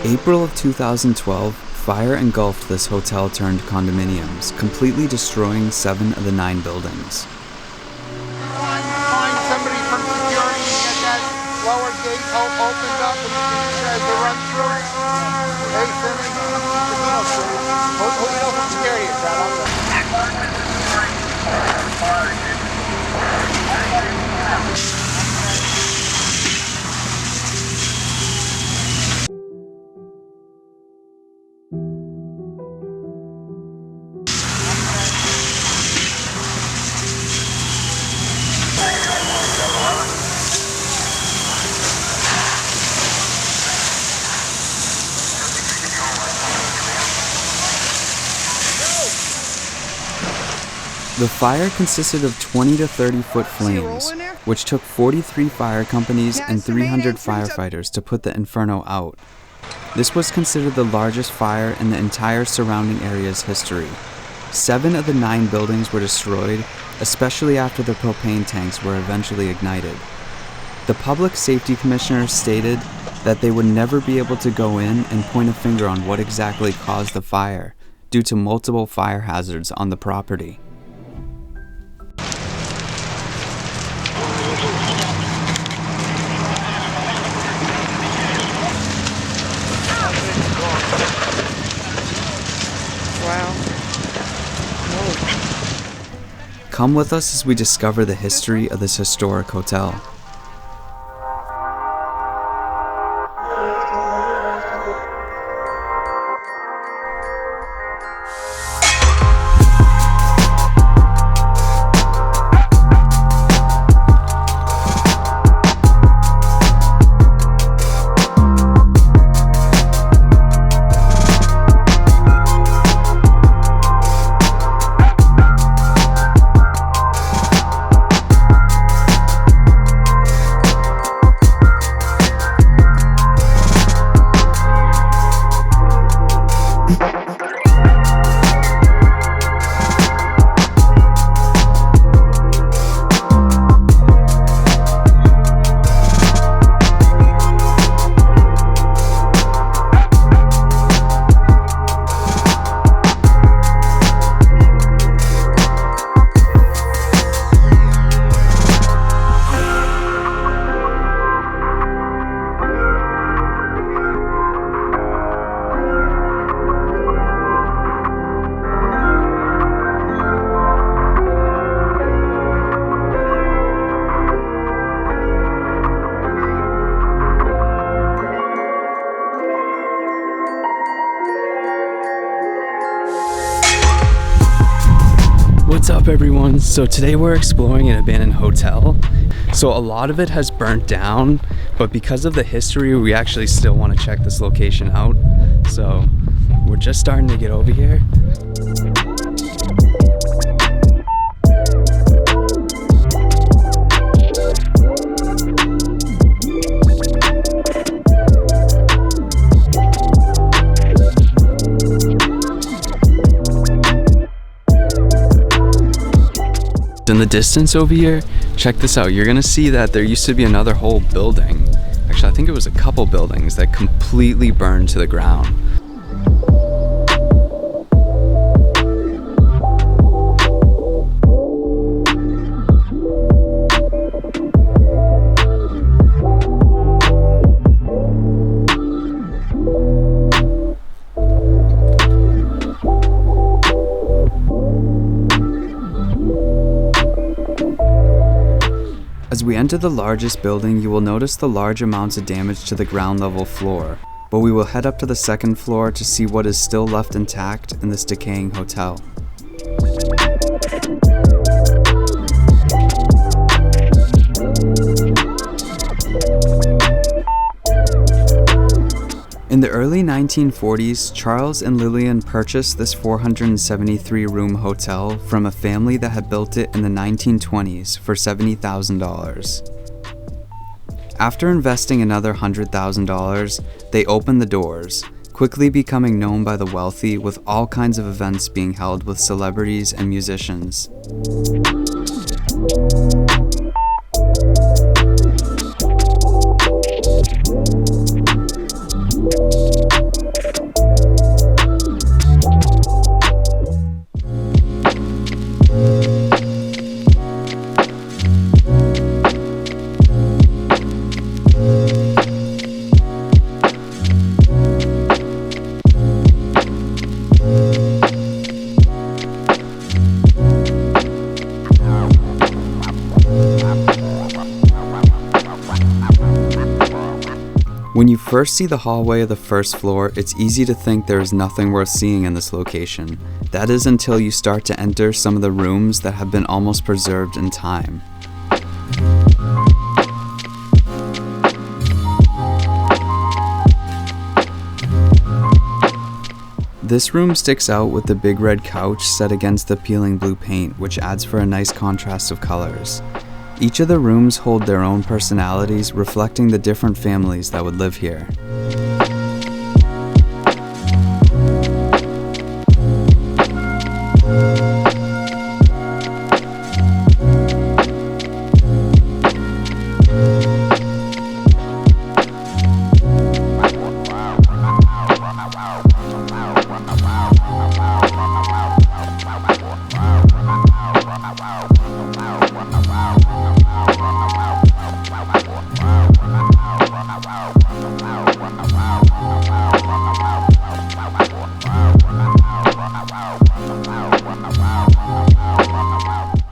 April of 2012, fire engulfed this hotel turned condominiums, completely destroying 7 of the 9 buildings. Find somebody from security and get that lower gate opened up and to run through it. Hey, Finley, who do you know from security is that out there? The fire consisted of 20 to 30 foot flames, which took 43 fire companies and 300 firefighters to put the inferno out. This was considered the largest fire in the entire surrounding area's history. 7 of the 9 buildings were destroyed, especially after the propane tanks were eventually ignited. The Public Safety Commissioner stated that they would never be able to go in and point a finger on what exactly caused the fire, due to multiple fire hazards on the property. Come with us as we discover the history of this historic hotel. What's up everyone? So today we're exploring an abandoned hotel. So a lot of it has burnt down, but because of the history, we actually still want to check this location out. So we're just starting to get over here. In the distance over here, check this out. You're gonna see that there used to be another whole building. Actually, I think it was a couple buildings that completely burned to the ground. As we enter the largest building, you will notice the large amounts of damage to the ground level floor, but we will head up to the second floor to see what is still left intact in this decaying hotel. In the early 1940s, Charles and Lillian purchased this 473-room hotel from a family that had built it in the 1920s for $70,000. After investing another $100,000, they opened the doors, quickly becoming known by the wealthy, with all kinds of events being held with celebrities and musicians. When you first see the hallway of the first floor, it's easy to think there is nothing worth seeing in this location. That is until you start to enter some of the rooms that have been almost preserved in time. This room sticks out with the big red couch set against the peeling blue paint, which adds for a nice contrast of colors. Each of the rooms hold their own personalities, reflecting the different families that would live here.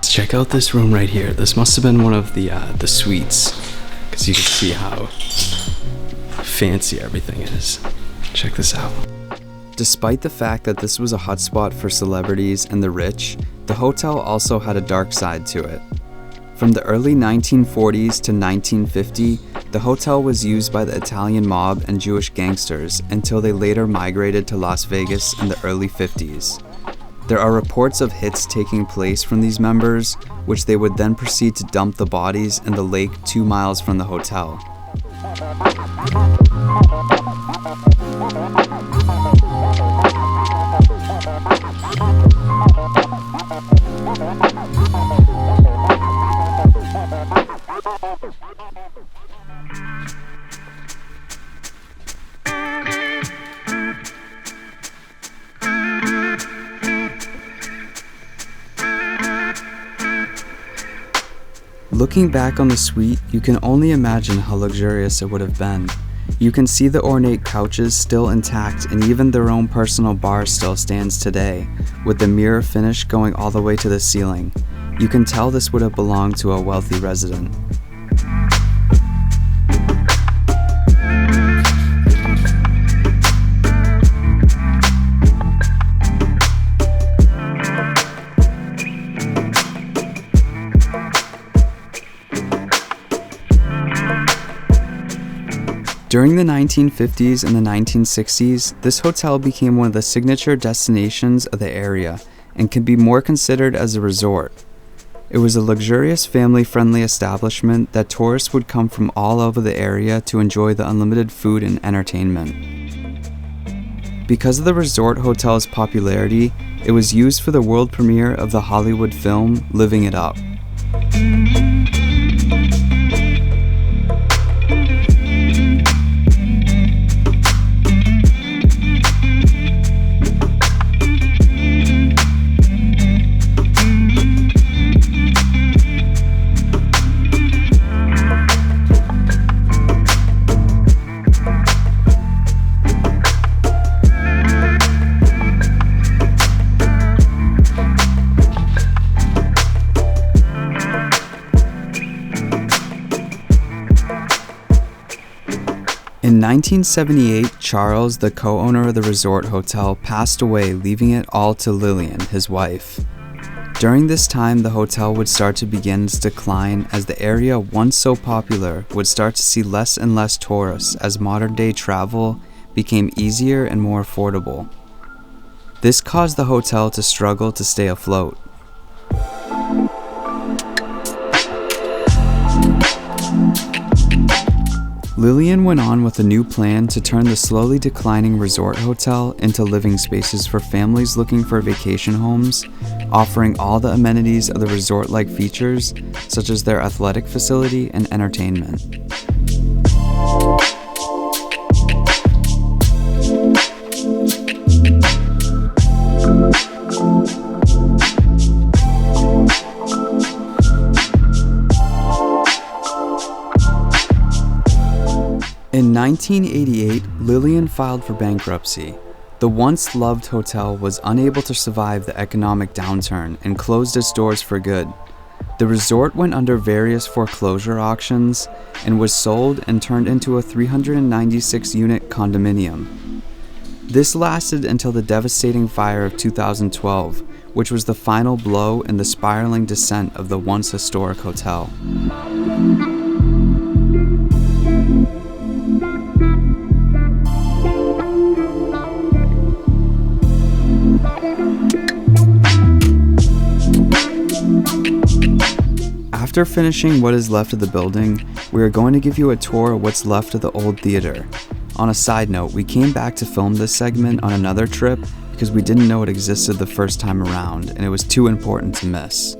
Check out this room right here. This must have been one of the suites, because you can see how fancy everything is. Check this out. Despite the fact that this was a hotspot for celebrities and the rich, the hotel also had a dark side to it. From the early 1940s to 1950, the hotel was used by the Italian mob and Jewish gangsters until they later migrated to Las Vegas in the early 50s. There are reports of hits taking place from these members, which they would then proceed to dump the bodies in the lake 2 miles from the hotel. Looking back on the suite, you can only imagine how luxurious it would have been. You can see the ornate couches still intact, and even their own personal bar still stands today, with the mirror finish going all the way to the ceiling. You can tell this would have belonged to a wealthy resident. During the 1950s and the 1960s, this hotel became one of the signature destinations of the area and can be more considered as a resort. It was a luxurious, family-friendly establishment that tourists would come from all over the area to enjoy the unlimited food and entertainment. Because of the resort hotel's popularity, it was used for the world premiere of the Hollywood film Living It Up. In 1978, Charles, the co-owner of the resort hotel, passed away, leaving it all to Lillian, his wife. During this time, the hotel would start to begin its decline as the area, once so popular, would start to see less and less tourists as modern-day travel became easier and more affordable. This caused the hotel to struggle to stay afloat. Lillian went on with a new plan to turn the slowly declining resort hotel into living spaces for families looking for vacation homes, offering all the amenities of the resort-like features, such as their athletic facility and entertainment. In 1988, Lillian filed for bankruptcy. The once loved hotel was unable to survive the economic downturn and closed its doors for good. The resort went under various foreclosure auctions and was sold and turned into a 396-unit condominium. This lasted until the devastating fire of 2012, which was the final blow in the spiraling descent of the once historic hotel. After finishing what is left of the building, we are going to give you a tour of what's left of the old theater. On a side note, we came back to film this segment on another trip because we didn't know it existed the first time around, and it was too important to miss.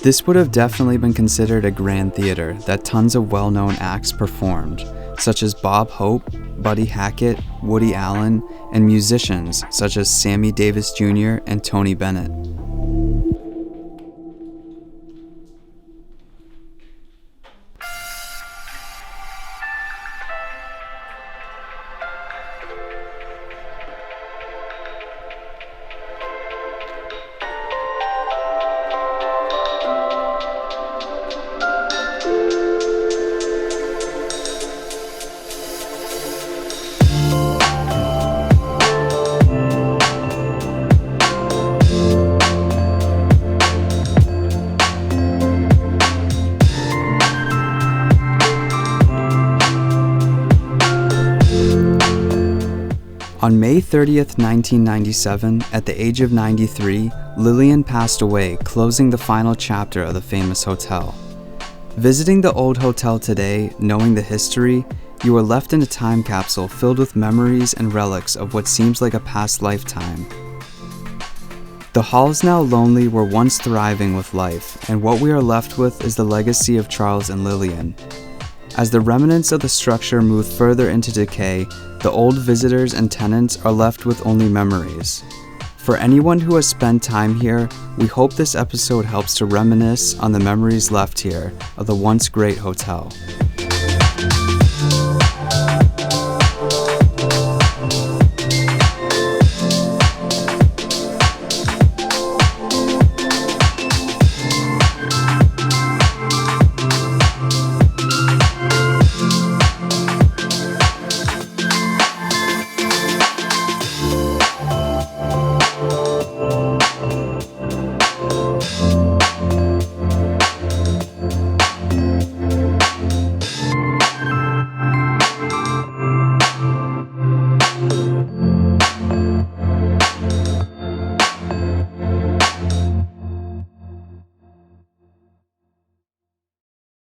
This would have definitely been considered a grand theater that tons of well-known acts performed, such as Bob Hope, Buddy Hackett, Woody Allen, and musicians such as Sammy Davis Jr. and Tony Bennett. On May 30th, 1997, at the age of 93, Lillian passed away, closing the final chapter of the famous hotel. Visiting the old hotel today, knowing the history, you are left in a time capsule filled with memories and relics of what seems like a past lifetime. The halls now lonely were once thriving with life, and what we are left with is the legacy of Charles and Lillian. As the remnants of the structure move further into decay, the old visitors and tenants are left with only memories. For anyone who has spent time here, we hope this episode helps to reminisce on the memories left here of the once great hotel.